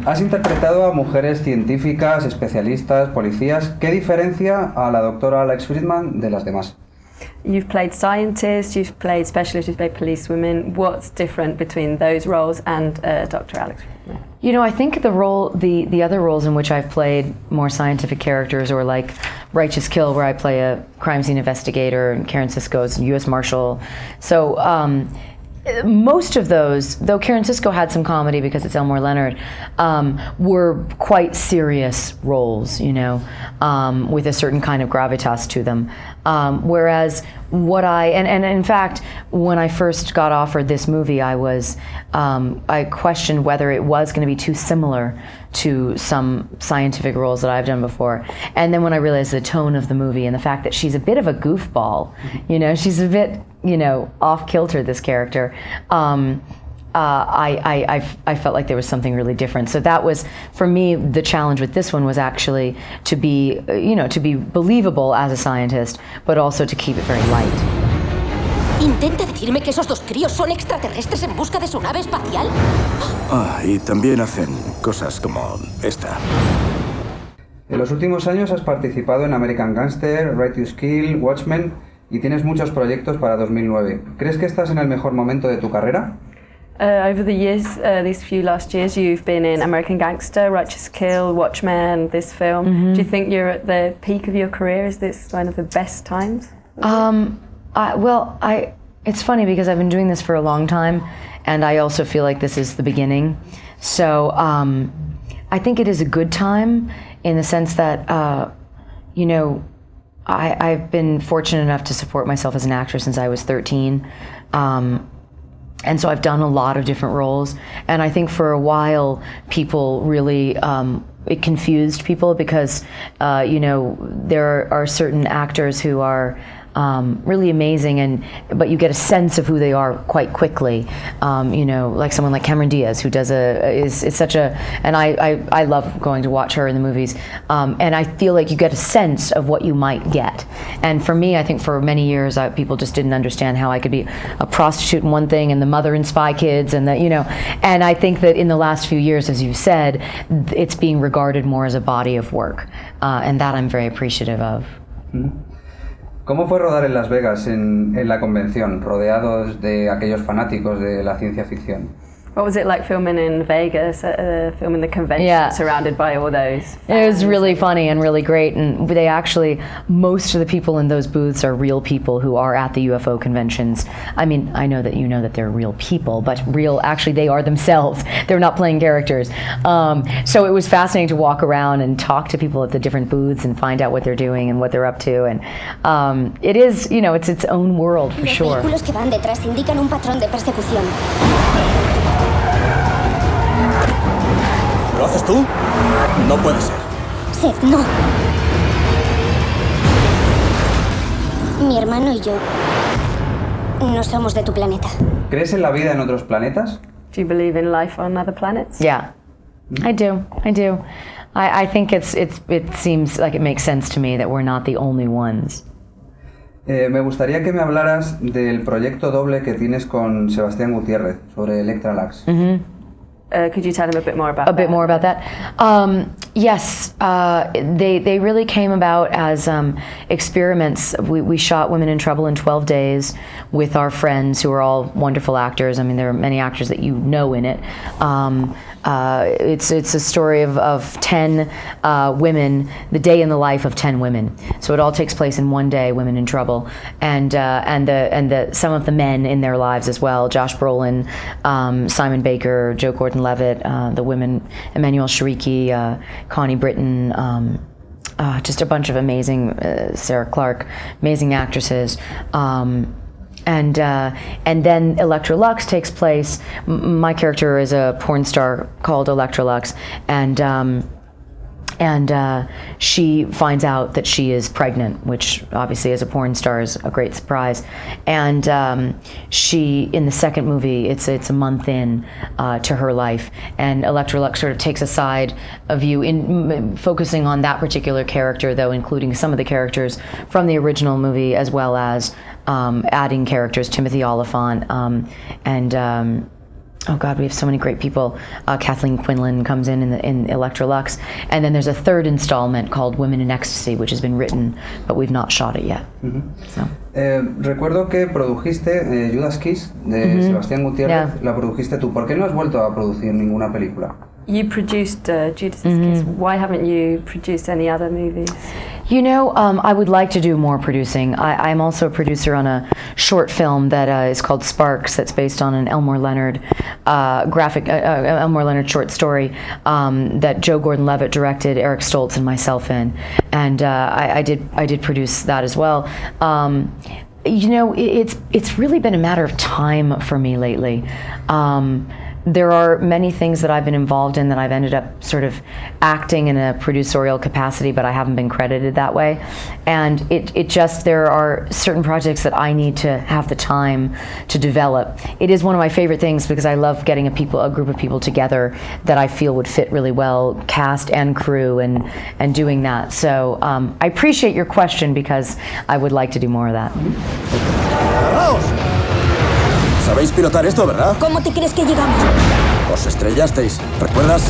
Has interpretado a mujeres científicas, especialistas, policías. ¿Qué diferencia a la doctora Alex Friedman de las demás? You've played scientists, you've played specialists, you've played policewomen. What's different between those roles and Dr. Alex Friedman? You know, I think the other roles in which I've played more scientific characters, or like Righteous Kill, where I play a crime scene investigator, and Karen Sisko's U.S. Marshal. So most of those, though Karen Sisko had some comedy because it's Elmore Leonard, were quite serious roles, you know, with a certain kind of gravitas to them. Whereas what and in fact, when I first got offered this movie, I questioned whether it was going to be too similar to some scientific roles that I've done before. And then when I realized the tone of the movie and the fact that she's a bit of a goofball, you know, she's a bit, you know, off kilter, this character, I felt like there was something really different. So that was, for me, the challenge with this one was actually to be, you know, to be believable as a scientist, but also to keep it very light. ¿Intenta decirme que esos dos críos son extraterrestres en busca de su nave espacial? Ah, y también hacen cosas como esta. En los últimos años has participado en American Gangster, Right to Kill, Watchmen y tienes muchos proyectos para 2009. ¿Crees que estás en el mejor momento de tu carrera? Over the years, these few last years, you've been in American Gangster, Righteous Kill, Watchmen, this film. Mm-hmm. Do you think you're at the peak of your career? Is this one of the best times? It's funny because I've been doing this for a long time, and I also feel like this is the beginning. So I think it is a good time in the sense that, you know, I've been fortunate enough to support myself as an actor since I was 13. And so I've done a lot of different roles. And I think for a while, people really, it confused people because, you know, there are certain actors who are really amazing, but you get a sense of who they are quite quickly. You know, like someone like Cameron Diaz, who does is such a, and I love going to watch her in the movies. And I feel like you get a sense of what you might get. And for me, I think for many years, people just didn't understand how I could be a prostitute in one thing and the mother in Spy Kids, and that, you know. And I think that in the last few years, as you've said, it's being regarded more as a body of work, and that I'm very appreciative of. Mm-hmm. ¿Cómo fue rodar en Las Vegas en la convención, rodeados de aquellos fanáticos de la ciencia ficción? What was it like filming in Vegas, filming the convention, surrounded by all those fans? It was really funny and really great, and they actually, most of the people in those booths are real people who are at the UFO conventions. I mean, I know that you know that they're real people, but actually they are themselves. They're not playing characters. So it was fascinating to walk around and talk to people at the different booths and find out what they're doing and what they're up to, and it is, you know, it's its own world for sure. Los vehículos que van detrás indican un patrón de persecución. ¿Lo haces tú? No puede ser. Seth, no. Mi hermano y yo no somos de tu planeta. ¿Crees en la vida en otros planetas? Do you believe in life on other planets? Yeah, I do. I think it seems like it makes sense to me that we're not the only ones. Me gustaría que me hablaras del proyecto doble que tienes con Sebastián Gutiérrez sobre Electralax. Mm-hmm. Could you tell him a bit more about that? A bit more about that? Yes, they really came about as experiments. We shot Women in Trouble in 12 days with our friends who are all wonderful actors. I mean, there are many actors that you know in it. It's a story of 10 women, the day in the life of 10 women. So it all takes place in one day, Women in Trouble, and some of the men in their lives as well. Josh Brolin, Simon Baker, Joe Gordon-Levitt, the women, Emmanuel Shariki, Connie Britton, just a bunch of amazing, Sarah Clark, amazing actresses. And then Electra Lux takes place. My character is a porn star called Electra Lux, and she finds out that she is pregnant, which obviously as a porn star is a great surprise. And she, in the second movie, it's a month in to her life, and Electra Lux sort of takes a side of view in focusing on that particular character, though including some of the characters from the original movie, as well as adding characters, Timothy Oliphant, and Oh God, we have so many great people. Kathleen Quinlan comes in Electrolux, and then there's a third installment called Women in Ecstasy, which has been written, but we've not shot it yet. So. Recuerdo que produjiste Judas Kiss de Sebastián Gutiérrez, la produjiste tú. ¿Por qué no has vuelto a producir ninguna película? You produced Judas Kiss. Why haven't you produced any other movies? You know, I would like to do more producing. I'm also a producer on a short film that is called Sparks, that's based on an Elmore Leonard Elmore Leonard short story that Joe Gordon-Levitt directed, Eric Stoltz and myself in, and I did produce that as well. You know, it's really been a matter of time for me lately. There are many things that I've been involved in that I've ended up sort of acting in a producerial capacity, but I haven't been credited that way. And it just, there are certain projects that I need to have the time to develop. It is one of my favorite things because I love getting a group of people together that I feel would fit really well, cast and crew, and doing that. So I appreciate your question because I would like to do more of that. Sabéis pilotar esto, ¿verdad? ¿Cómo te crees que llegamos? Os estrellasteis, ¿recuerdas?